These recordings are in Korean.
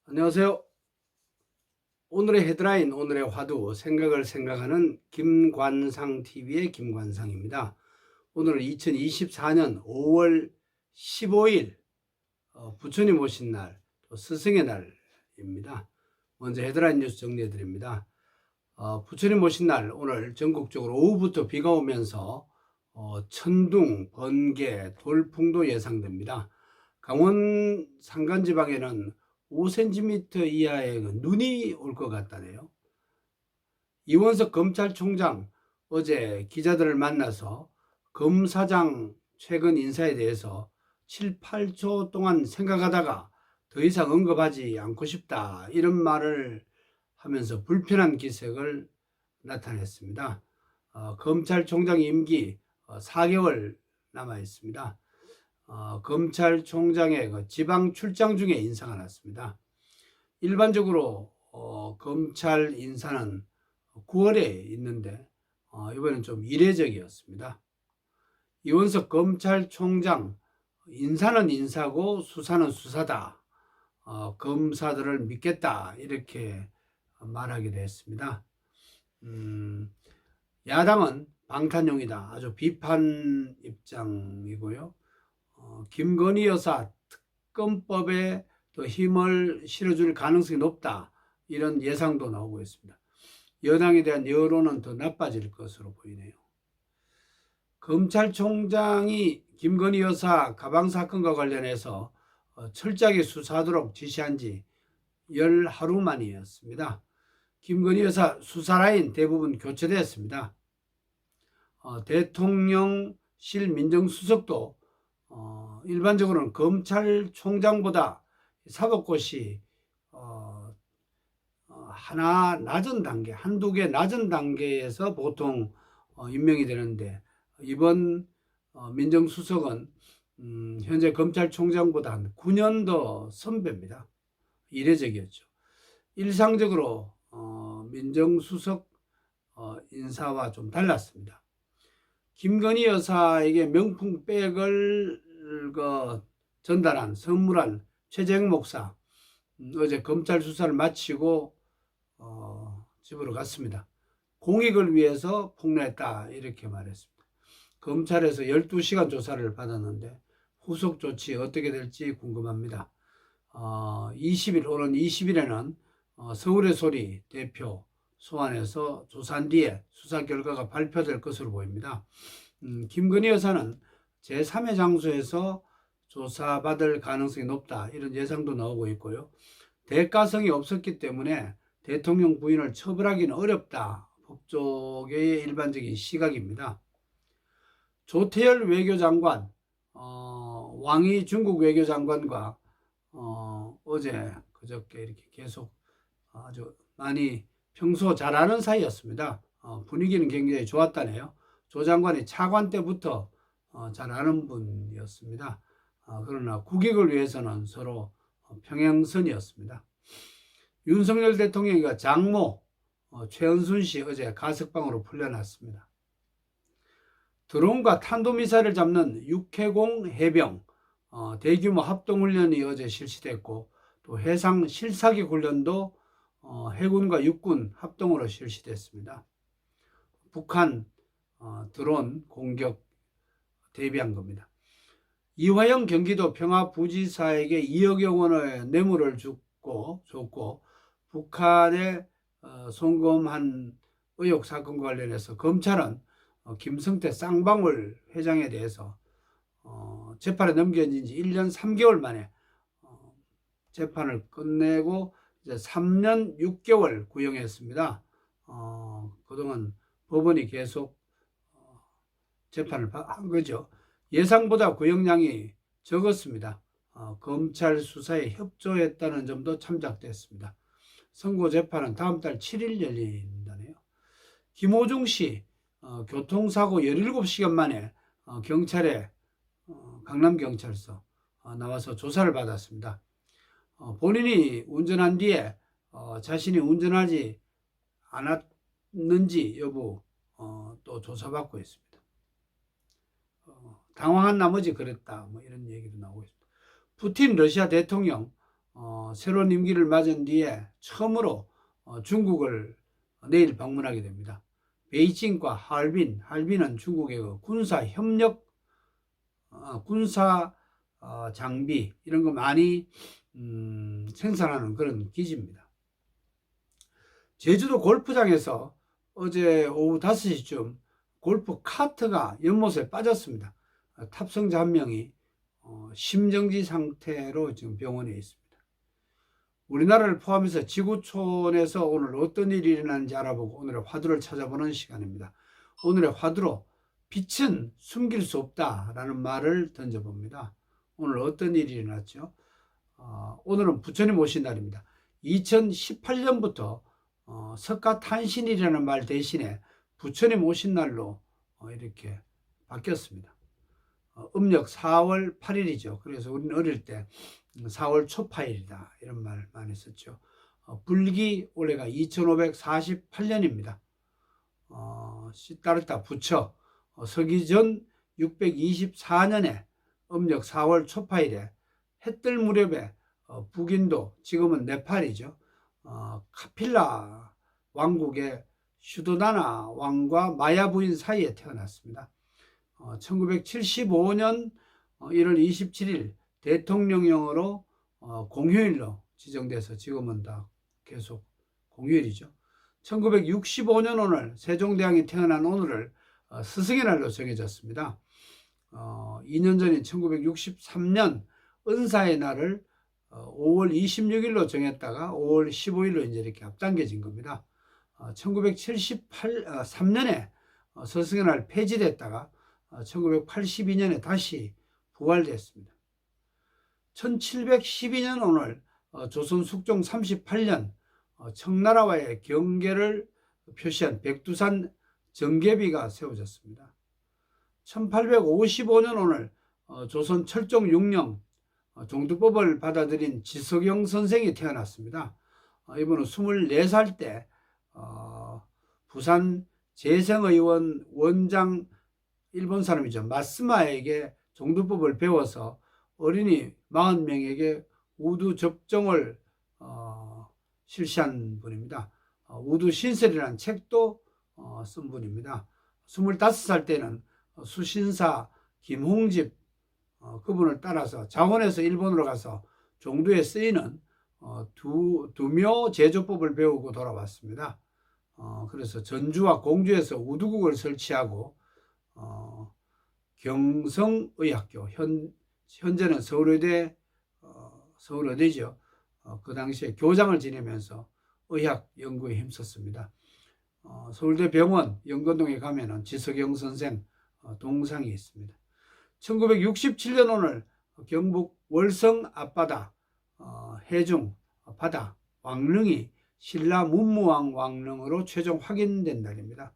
안녕하세요. 오늘의 헤드라인, 오늘의 화두, 생각을 생각하는 김관상 TV의 김관상입니다. 오늘은 2024년 5월 15일 부처님 오신 날, 또 스승의 날입니다. 먼저 헤드라인 뉴스 정리해 드립니다. 부처님 오신 날 오늘 전국적으로 오후부터 비가 오면서 천둥, 번개, 돌풍도 예상됩니다. 강원 산간지방에는 5cm 이하의 눈이 올 것 같다네요. 이원석 검찰총장 어제 기자들을 만나서 검사장 최근 인사에 대해서 7, 8초 동안 생각하다가 더 이상 언급하지 않고 싶다, 이런 말을 하면서 불편한 기색을 나타냈습니다. 검찰총장 임기 4개월 남아 있습니다. 검찰총장의 지방 출장 중에 인사가 났습니다. 일반적으로 검찰 인사는 9월에 있는데 이번엔 좀 이례적이었습니다. 이원석 검찰총장, 인사는 인사고 수사는 수사다, 검사들을 믿겠다, 이렇게 말하기도 했습니다. 야당은 방탄용이다, 아주 비판 입장이고요. 김건희 여사 특검법에 더 힘을 실어줄 가능성이 높다, 이런 예상도 나오고 있습니다. 여당에 대한 여론은 더 나빠질 것으로 보이네요. 검찰총장이 김건희 여사 가방 사건과 관련해서 철저하게 수사하도록 지시한 지 열 하루 만이었습니다. 김건희 여사 수사 라인 대부분 교체되었습니다. 대통령실 민정수석도 일반적으로는 검찰총장보다 사법고시 하나 낮은 단계, 한두 개 낮은 단계에서 보통 임명이 되는데, 이번 민정수석은 현재 검찰총장보다 한 9년 더 선배입니다. 이례적이었죠. 일상적으로 민정수석 인사와 좀 달랐습니다. 김건희 여사에게 명품 백을 전달한, 선물한 최재형 목사, 어제 검찰 수사를 마치고 집으로 갔습니다. 공익을 위해서 폭로했다, 이렇게 말했습니다. 검찰에서 12시간 조사를 받았는데 후속 조치 어떻게 될지 궁금합니다. 20일, 오는 20일에는 서울의 소리 대표 소환해서 조사한 뒤에 수사 결과가 발표될 것으로 보입니다. 김건희 여사는 제3의 장소에서 조사받을 가능성이 높다, 이런 예상도 나오고 있고요. 대가성이 없었기 때문에 대통령 부인을 처벌하기는 어렵다, 법조계의 일반적인 시각입니다. 조태열 외교장관, 왕이 중국 외교장관과 어제 그저께 이렇게 계속 아주 많이 평소 잘 아는 사이였습니다. 분위기는 굉장히 좋았다네요. 조 장관이 차관 때부터 잘 아는 분이었습니다. 그러나 국익을 위해서는 서로 평행선이었습니다. 윤석열 대통령이 장모 최은순 씨 어제 가석방으로 풀려났습니다. 드론과 탄도미사일을 잡는 육해공 해병 대규모 합동훈련이 어제 실시됐고, 또 해상 실사기 훈련도 해군과 육군 합동으로 실시됐습니다. 북한 드론 공격 대비한 겁니다. 이화영 경기도 평화부지사에게 2억여 원의 뇌물을 줬고 북한에 송금한 의혹 사건과 관련해서 검찰은 김성태 쌍방울 회장에 대해서 재판에 넘겨진 지 1년 3개월 만에 재판을 끝내고 이제 3년 6개월 구형했습니다. 그동안 법원이 계속 재판을 한 거죠. 예상보다 구형량이 적었습니다. 검찰 수사에 협조했다는 점도 참작됐습니다. 선고 재판은 다음 달 7일 열린다네요. 김호중 씨 교통사고 17시간 만에 경찰에 강남경찰서 나와서 조사를 받았습니다. 본인이 운전한 뒤에 자신이 운전하지 않았는지 여부 또 조사받고 있습니다. 당황한 나머지 그랬다, 뭐 이런 얘기도 나오고 있습니다. 푸틴 러시아 대통령 새로운 임기를 맞은 뒤에 처음으로 중국을 내일 방문하게 됩니다. 베이징과 하얼빈은 중국의 군사 협력, 군사 장비 이런 거 많이 생산하는 그런 기지입니다. 제주도 골프장에서 어제 오후 5시쯤 골프 카트가 연못에 빠졌습니다. 탑승자 한 명이 심정지 상태로 지금 병원에 있습니다. 우리나라를 포함해서 지구촌에서 오늘 어떤 일이 일어나는지 알아보고 오늘의 화두를 찾아보는 시간입니다. 오늘의 화두로 빛은 숨길 수 없다라는 말을 던져봅니다. 오늘 어떤 일이 일어났죠? 오늘은 부처님 오신 날입니다. 2018년부터 석가탄신일이라는 말 대신에 부처님 오신 날로 이렇게 바뀌었습니다. 음력 4월 8일이죠. 그래서 우리는 어릴 때 4월 초파일이다 이런 말 많이 썼죠. 불기 올해가 2548년입니다. 시타르타 부처 서기전 624년에 음력 4월 초파일에 해뜰 무렵에 북인도 지금은 네팔이죠. 카필라 왕국의 슈도다나 왕과 마야 부인 사이에 태어났습니다. 1975년 1월 27일 대통령령으로 공휴일로 지정돼서 지금은 다 계속 공휴일이죠. 1965년 오늘 세종대왕이 태어난 오늘을 스승의 날로 정해졌습니다. 2년 전인 1963년 은사의 날을 5월 26일로 정했다가 5월 15일로 이제 이렇게 앞당겨진 겁니다. 1973년에 스승의 날 폐지됐다가 1982년에 다시 부활됐습니다. 1712년 오늘 조선 숙종 38년 청나라와의 경계를 표시한 백두산 정계비가 세워졌습니다. 1855년 오늘 조선 철종 6년 종두법을 받아들인 지석영 선생이 태어났습니다. 이분은 24살 때 부산 재생의원 원장 일본 사람이죠. 마스마에게 종두법을 배워서 어린이 40명에게 우두 접종을 실시한 분입니다. 우두 신설이라는 책도 쓴 분입니다. 25살 때는 수신사 김홍집 그분을 따라서 자원에서 일본으로 가서 종두에 쓰이는 두묘 제조법을 배우고 돌아왔습니다. 그래서 전주와 공주에서 우두국을 설치하고 경성의학교 현재는 서울의대죠. 그 당시에 교장을 지내면서 의학 연구에 힘썼습니다. 서울대 병원 연건동에 가면은 지석영 선생 동상이 있습니다. 1967년 오늘 경북 월성 앞바다 해중 바다 왕릉이 신라 문무왕 왕릉으로 최종 확인된 날입니다.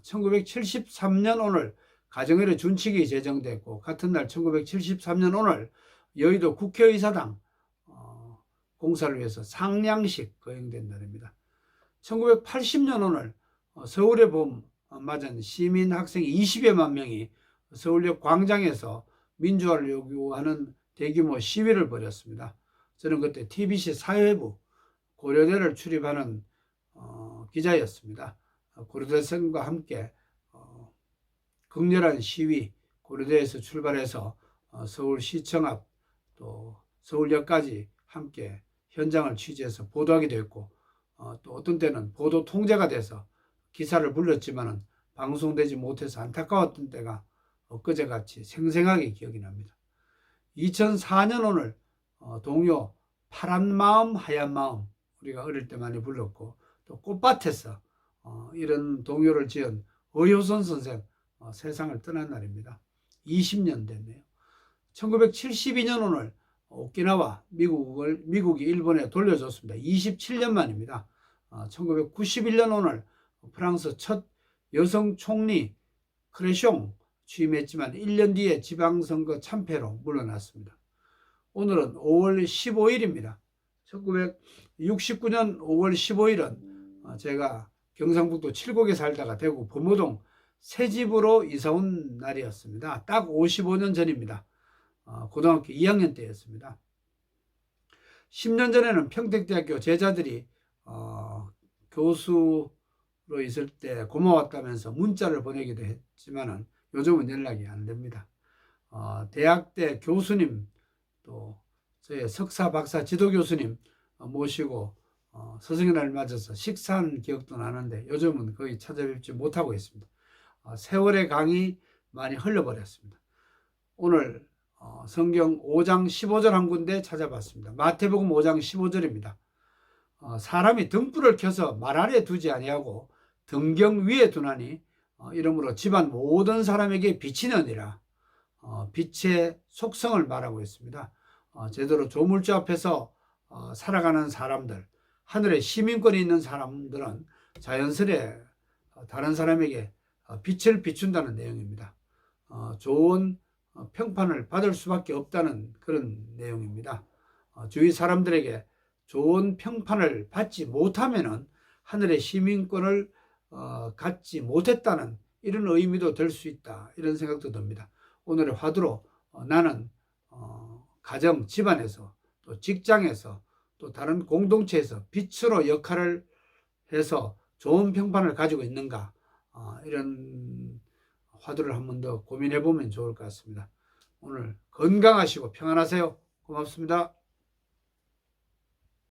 1973년 오늘 가정의료 준칙이 제정됐고 같은 날 1973년 오늘 여의도 국회의사당 공사를 위해서 상량식 거행된 날입니다. 1980년 오늘 서울의 봄 맞은 시민 학생 20여만 명이 서울역 광장에서 민주화를 요구하는 대규모 시위를 벌였습니다. 저는 그때 TBC 사회부 고려대를 출입하는 기자였습니다. 고려대생과 함께 극렬한 시위 고려대에서 출발해서 서울시청 앞 또 서울역까지 함께 현장을 취재해서 보도하기도 했고 또 어떤 때는 보도 통제가 돼서 기사를 불렀지만은 방송되지 못해서 안타까웠던 때가 엊그제같이 생생하게 기억이 납니다. 2004년 오늘 동요 파란 마음 하얀 마음 우리가 어릴 때 많이 불렀고 또 꽃밭에서 이런 동요를 지은 어효선 선생 세상을 떠난 날입니다. 20년 됐네요. 1972년 오늘 오키나와 미국이 일본에 돌려줬습니다. 27년 만입니다. 1991년 오늘 프랑스 첫 여성 총리 크레숑 취임했지만 1년 뒤에 지방선거 참패로 물러났습니다. 오늘은 5월 15일입니다. 1969년 5월 15일은 제가 경상북도 칠곡에 살다가 대구 범호동 새집으로 이사온 날이었습니다. 딱 55년 전입니다. 고등학교 2학년 때였습니다. 10년 전에는 평택대학교 제자들이 교수로 있을 때 고마웠다면서 문자를 보내기도 했지만은 요즘은 연락이 안 됩니다. 대학 때 교수님, 또 저희 석사, 박사 지도 교수님 모시고 스승의 날 맞아서 식사한 기억도 나는데 요즘은 거의 찾아뵙지 못하고 있습니다. 세월의 강이 많이 흘러버렸습니다. 오늘 성경 5장 15절 한 군데 찾아봤습니다. 마태복음 5장 15절입니다. 사람이 등불을 켜서 말 아래 두지 아니하고 등경 위에 두나니 이러므로 집안 모든 사람에게 비치느니라. 빛의 속성을 말하고 있습니다. 제대로 조물주 앞에서 살아가는 사람들, 하늘에 시민권이 있는 사람들은 자연스레 다른 사람에게 빛을 비춘다는 내용입니다. 좋은 평판을 받을 수밖에 없다는 그런 내용입니다. 주위 사람들에게 좋은 평판을 받지 못하면은 하늘의 시민권을 갖지 못했다는 이런 의미도 될 수 있다, 이런 생각도 듭니다. 오늘의 화두로 나는 가정, 집안에서 또 직장에서 또 다른 공동체에서 빛으로 역할을 해서 좋은 평판을 가지고 있는가, 이런 화두를 한 번 더 고민해 보면 좋을 것 같습니다. 오늘 건강하시고 평안하세요. 고맙습니다.